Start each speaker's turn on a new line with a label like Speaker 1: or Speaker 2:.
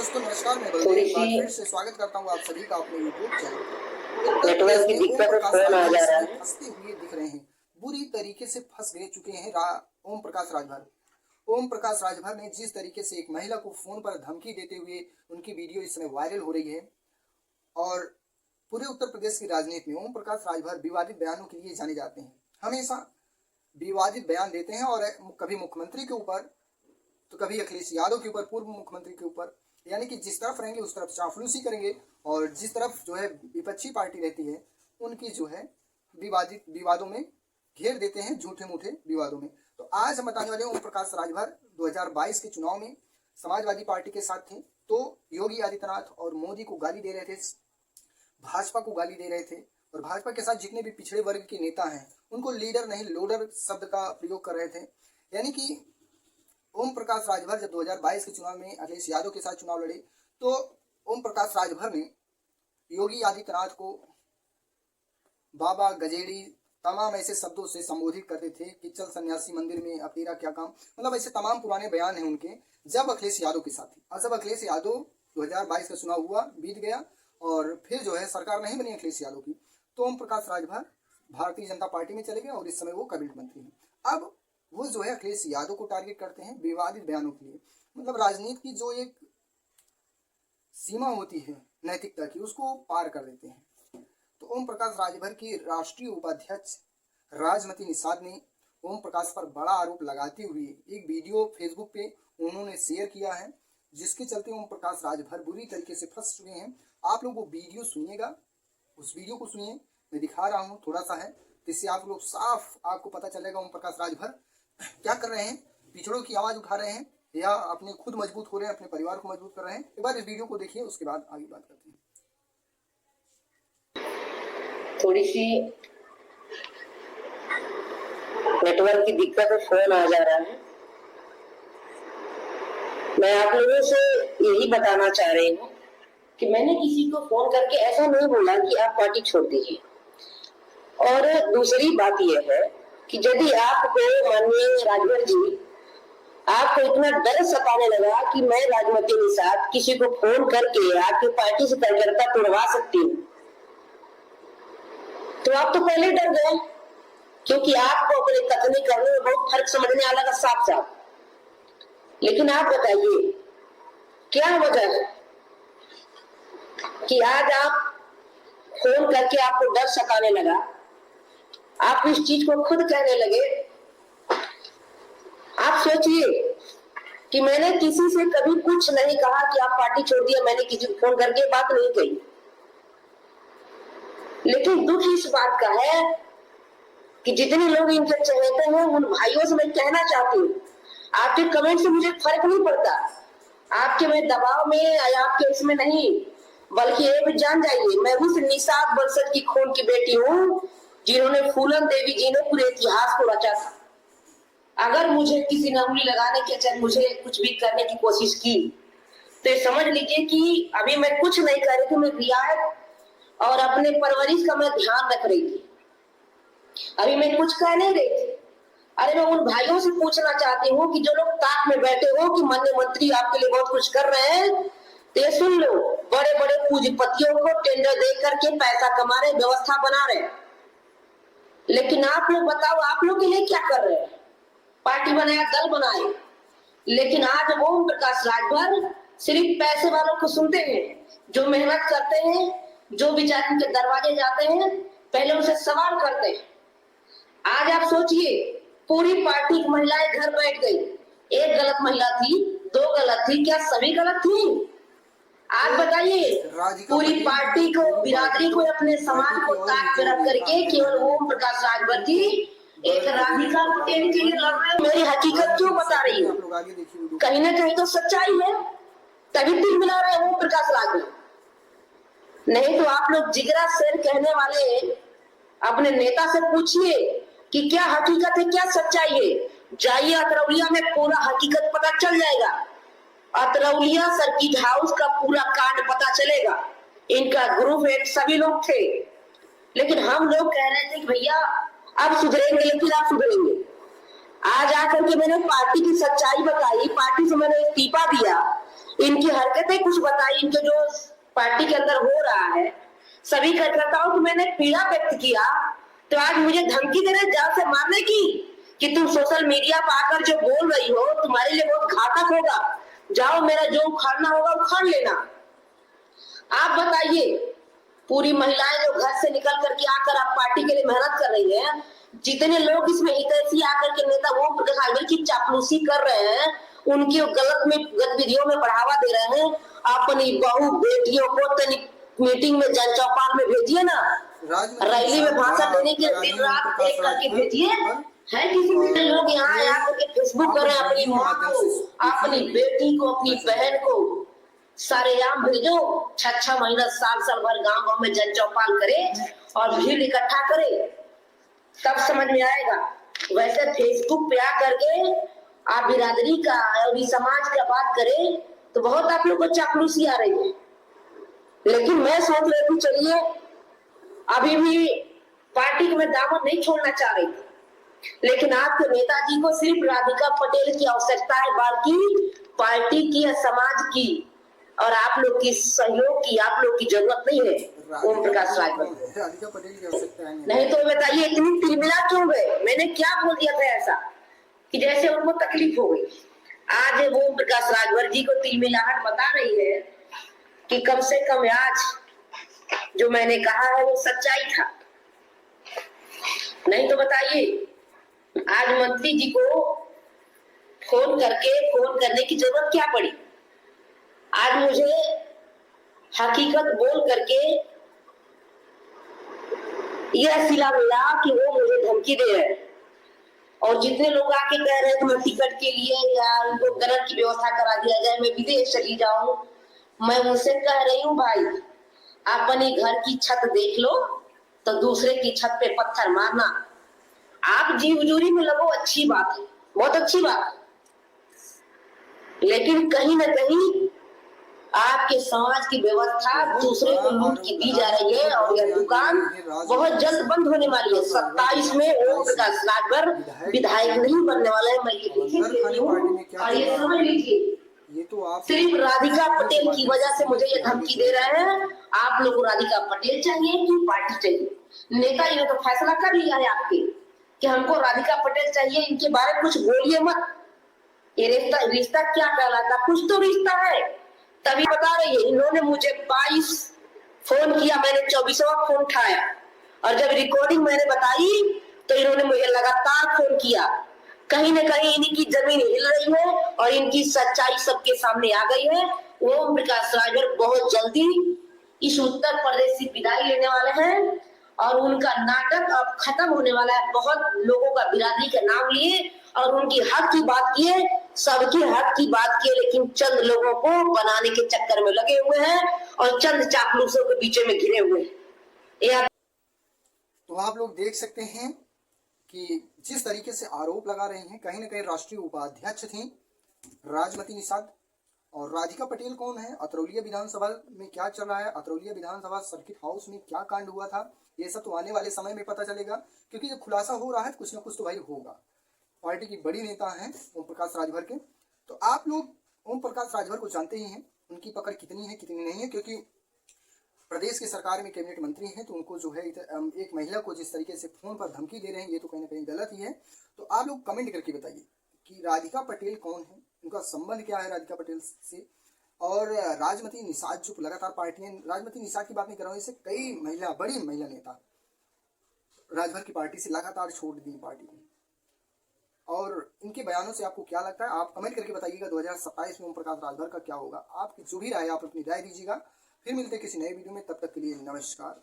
Speaker 1: दोस्तों नमस्कार, मैं बलदेव एक बार फिर से स्वागत करता हूँ आप सभी का अपने यूट्यूब चैनल। उत्तर प्रदेश में ओम प्रकाश राजभर फंसते हुए दिख रहे हैं। बुरी तरीके से फंस गए चुके हैं ओम प्रकाश राजभर। ओम प्रकाश राजभर ने जिस तरीके से एक महिला को फोन पर धमकी देते हुए उनकी वीडियो इस समय वायरल हो रही है और पूरे उत्तर प्रदेश की राजनीति में ओम प्रकाश राजभर विवादित बयानों के लिए जाने जाते हैं। हमेशा विवादित बयान देते हैं और कभी मुख्यमंत्री के ऊपर तो कभी अखिलेश यादव के ऊपर, पूर्व मुख्यमंत्री के ऊपर, यानी कि जिस तरफ रहेंगे उस तरफ चापलूसी करेंगे और जिस तरफ जो है विपक्षी पार्टी रहती है उनकी जो है विवादों में घेर देते हैं, झूठे मूठे विवादों में। तो आज हम बताने वाले ओम प्रकाश राजभर 2022 के चुनाव में समाजवादी पार्टी के साथ थे, तो योगी आदित्यनाथ और मोदी को गाली दे रहे थे, भाजपा को गाली दे रहे थे और भाजपा के साथ जितने भी पिछड़े वर्ग के नेता हैं उनको लीडर नहीं लोडर शब्द का प्रयोग कर रहे थे। यानी कि ओम प्रकाश राजभर जब 2022 के चुनाव में अखिलेश यादव के साथ चुनाव लड़े तो ओम प्रकाश राजभर ने योगी आदित्यनाथ को बाबा गजेड़ी तमाम ऐसे शब्दों से संबोधित करते थे कि चल सन्यासी मंदिर में अब तेरा क्या काम, मतलब ऐसे तमाम पुराने बयान हैं उनके जब अखिलेश यादव के साथ थे। और जब अखिलेश यादव 2022 का चुनाव हुआ, बीत गया और फिर जो है सरकार नहीं बनी अखिलेश यादव की, तो ओम प्रकाश राजभर भारतीय जनता पार्टी में चले गए और इस समय वो कैबिनेट मंत्री हैं। अब वो जो है अखिलेश यादव को टारगेट करते हैं विवादित बयानों के लिए, मतलब राजनीति की जो एक सीमा होती है नैतिकता की उसको पार कर देते हैं। तो ओम प्रकाश राजभर की राष्ट्रीय उपाध्यक्ष राजमती निषाद ने ओम प्रकाश पर बड़ा आरोप लगाते हुए एक वीडियो फेसबुक पे उन्होंने शेयर किया है, जिसके चलते ओम प्रकाश राजभर बुरी तरीके से फंस चुके हैं। आप लोग वो वीडियो सुनिएगा, उस वीडियो को सुनिए, मैं दिखा रहा हूँ थोड़ा सा है, जिससे आप लोग साफ आपको पता चलेगा ओम प्रकाश राजभर क्या कर रहे हैं, पिछड़ों की आवाज उठा रहे हैं या अपने खुद मजबूत हो रहे हैं, अपने परिवार को मजबूत कर रहे हैं। एक बार इस वीडियो को देखिए, उसके बाद आगे बात करते हैं।
Speaker 2: थोड़ी सी नेटवर्क की दिक्कत है, फोन आ जा रहा है। मैं आप लोगों से यही बताना चाह रही हूँ कि मैंने किसी को फोन करके ऐसा नहीं बोला कि आप पार्टी छोड़ दीजिए। और दूसरी बात यह है कि यदि आपको माननीय राजभर जी आपको इतना डर सताने लगा कि मैं राजमती निषाद किसी को फोन करके आपकी पार्टी से कार्यकर्ता तोड़वा सकती हूँ, तो आप तो पहले डर गए, क्योंकि आपको अपने कथनी करने में बहुत फर्क समझने आ लगा साफ साफ। लेकिन आप बताइए क्या वजह है कि आज आप फोन करके आपको डर सताने लगा, आप इस चीज को खुद कहने लगे। आप सोचिए कि मैंने किसी से कभी कुछ नहीं कहा कि आप पार्टी छोड़ दिया, मैंने किसी को फोन करके बात नहीं कही। लेकिन दुख इस बात का है कि जितने लोग इनके चहेते हैं उन भाइयों से मैं कहना चाहती हूँ, आपके कमेंट से मुझे फर्क नहीं पड़ता, आपके मैं दबाव में या आपके इसमें नहीं, बल्कि ये भी जान जाइए मैं उस निषाद वंशज की खून की बेटी हूँ जिन्होंने फूलन देवी जी ने पूरे इतिहास को रचा था। अगर मुझे किसी ने उंगली लगाने की, चाहे मुझे कुछ भी करने की कोशिश की, तो समझ लीजिए कि अभी मैं कुछ नहीं कर रही थी, मैं रियायत और अपने परवरिश का मैं ध्यान रख रही थी, अभी मैं कुछ कह नहीं रही थी। अरे मैं उन भाइयों से पूछना चाहती हूँ कि जो लोग ताक में बैठे हो कि माननीय मंत्री आपके लिए बहुत कुछ कर रहे हैं, तो ये सुन लो, बड़े बड़े पूंजीपतियों को टेंडर दे करके पैसा कमा रहे, व्यवस्था बना रहे, लेकिन आप लोग बताओ आप लोग के लिए क्या कर रहे हैं? पार्टी बनाया, दल बनाए, लेकिन आज ओम प्रकाश राजभर सिर्फ पैसे वालों को सुनते हैं, जो मेहनत करते हैं, जो बेचारे उनके दरवाजे जाते हैं, पहले उनसे सवाल करते हैं। आज आप सोचिए पूरी पार्टी की महिलाएं घर बैठ गई, एक गलत महिला थी, दो गलत थी, क्या सभी गलत थी? आज बताइए पूरी पार्टी को, बिरादरी को, अपने समाज को ताक पे रख करके केवल ओम प्रकाश राजभर की एक राधिका को देने के लिए लड़ रहे हैं। मेरी हकीकत क्यों बता रही हूँ? कहीं ना कहीं तो सच्चाई है, तभी दिल मिला रहे हैं ओम प्रकाश राजभर। नहीं तो आप लोग जिगरा शेर कहने वाले अपने नेता से पूछिए कि क्या हकीकत है, क्या सच्चाई है। जाइए अतरौलिया में, पूरा हकीकत पता चल जाएगा। अतरौलिया सर्किट हाउस का पूरा कांड पता चलेगा। इनका ग्रुप एंड सभी लोग थे, लेकिन हम लोग कह रहे थे कि भैया अब सुधरेंगे, लेकिन आप सुधरेंगे। आज आकर के मैंने पार्टी की सच्चाई बताई, पार्टी से मैंने इस्तीफा दिया, इनकी हरकतें कुछ बताई, इनके जो पार्टी के अंदर हो रहा है, सभी कार्यकर्ताओं को मैंने पीड़ा व्यक्त किया, तो आज मुझे धमकी दे रहे जान से मारने की कि तुम सोशल मीडिया पर आकर जो बोल रही हो तुम्हारे लिए बहुत घातक होगा, जाओ मेरा जो उखाड़ना होगा उखाड़ लेना। आप बताइए, पूरी महिलाएं जो घर से निकल करके आकर आप पार्टी के लिए मेहनत कर रही हैं, जितने लोग इसमें हितैषी आकर के नेता ओम प्रकाश राजभर की चापलूसी कर रहे हैं, उनकी गलत में गतिविधियों में बढ़ावा दे रहे हैं, अपनी बहू बेटियों को तनिक मीटिंग में जन चौपाल में भेजिए ना, रैली में भाषण देने के लिए दिन रात एक करके भेजिए। है किसी में लोग यहाँ आकर के फेसबुक कर रहे हैं अपनी माँ को, अपनी बेटी को, अपनी बहन को सरेआम भेजो, 6 महीना साल भर गांव गांव में जन चौपाल करे और भीड़ इकट्ठा करे, तब समझ में आएगा। वैसे फेसबुक पे आ करके आप बिरादरी का और समाज का बात करें तो बहुत आप लोग को चापलूसी आ रही है, लेकिन मैं सोच रही थी चलिए अभी भी पार्टी को मैं दामन नहीं छोड़ना चाह रही थी, लेकिन आपके नेताजी को सिर्फ राधिका पटेल की आवश्यकता है, बाकी पार्टी की या समाज की और आप लोग की सहयोग की आप लोग की जरूरत नहीं है। ओम प्रकाश राजभर
Speaker 1: राधिका पटेल की आवश्यकता है
Speaker 2: नहीं तो बताइए इतनी तिलमिला क्यों गए? मैंने क्या बोल दिया था ऐसा कि जैसे उनको तकलीफ हो गई? आज ओम प्रकाश राजभर जी को तिलमिलाहट बता रही है कि कम से कम आज जो मैंने कहा है वो सच्चाई था। नहीं तो बताइए आज मंत्री जी को फोन करने की जरूरत क्या पड़ी? आज मुझे हकीकत बोल करके यह सिला मिला कि वो मुझे धमकी दे रहे हैं, और जितने लोग आके कह रहे हैं कि टिकट के लिए या उनको गलत की व्यवस्था करा दिया जाए, मैं विदेश चली जाऊं, मैं उनसे कह रही हूँ भाई अपने घर की छत देख लो तो दूसरे की छत पे पत्थर मारना, आप जी हुजूरी में लगो, अच्छी बात है, बहुत अच्छी बात है, लेकिन कहीं ना कहीं आपके समाज की व्यवस्था दूसरे को लूट की दी जा रही है, और यह दुकान बहुत जल्द बंद होने वाली है। 27 में ओम प्रकाश राजभर विधायक नहीं बनने वाला है, मैं ये और ये समझ लीजिए।
Speaker 1: ये तो आप
Speaker 2: सिर्फ राधिका पटेल की वजह से मुझे ये धमकी दे रहे हैं। आप लोगों को राधिका पटेल चाहिए कि पार्टी चाहिए? नेता ये तो फैसला कर लिया है आपके कि हमको राधिका पटेल चाहिए, इनके बारे में कुछ बोलिए मत। ये रिश्ता क्या कहलाता? कुछ तो रिश्ता है, तभी बता रही है। इन्होंने मुझे 22 फोन किया, मैंने 24वां फोन उठाया, और जब रिकॉर्डिंग मैंने बताई तो इन्होंने मुझे लगातार फोन किया। कहीं न कहीं इनकी जमीन हिल रही है और इनकी सच्चाई सबके सामने आ गई है। ओम प्रकाश राजभर बहुत जल्दी इस उत्तर प्रदेश से विदाई लेने वाले हैं और उनका नाटक अब खत्म होने वाला है। बहुत लोगों का बिरादरी का नाम लिए और उनकी हक की बात किए, सबके हक की बात किए, लेकिन चंद लोगों को बनाने के चक्कर में लगे हुए हैं और चंद चापलूसों के पीछे में घिरे हुए हैं।
Speaker 1: तो आप लोग देख सकते हैं कि जिस तरीके से आरोप लगा रहे हैं, कहीं ना कहीं राष्ट्रीय उपाध्यक्ष थी राजमती निषाद, और राधिका पटेल कौन है, अतरौलिया विधानसभा में क्या चल रहा है, अतरौलिया विधानसभा सर्किट हाउस में क्या कांड हुआ था, ये सब तो आने वाले समय में पता चलेगा, क्योंकि जब खुलासा हो रहा है कुछ ना कुछ तो भाई होगा। पार्टी की बड़ी नेता हैं ओम प्रकाश राजभर के, तो आप लोग ओम प्रकाश राजभर को जानते ही हैं, उनकी पकड़ कितनी है कितनी नहीं है, क्योंकि प्रदेश की सरकार में कैबिनेट मंत्री हैं, तो उनको जो है एक महिला को जिस तरीके से फोन पर धमकी दे रहे हैं, ये तो कहीं ना कहीं गलत ही है। तो आप लोग कमेंट करके बताइए कि राधिका पटेल कौन है, उनका संबंध क्या है राधिका पटेल से, और राजमती निषाद जो लगातार पार्टियां, राजमती निषाद की बात नहीं कर रहा हूँ, इससे कई बड़ी महिला नेता राजभर की पार्टी से लगातार छोड़ दी पार्टी को, और इनके बयानों से आपको क्या लगता है आप कमेंट करके बताइएगा। 2027 में ओम प्रकाश राजभर का क्या होगा, आपकी जो भी राय आप अपनी राय दीजिएगा। फिर मिलते हैं किसी नए वीडियो में, तब तक के लिए नमस्कार।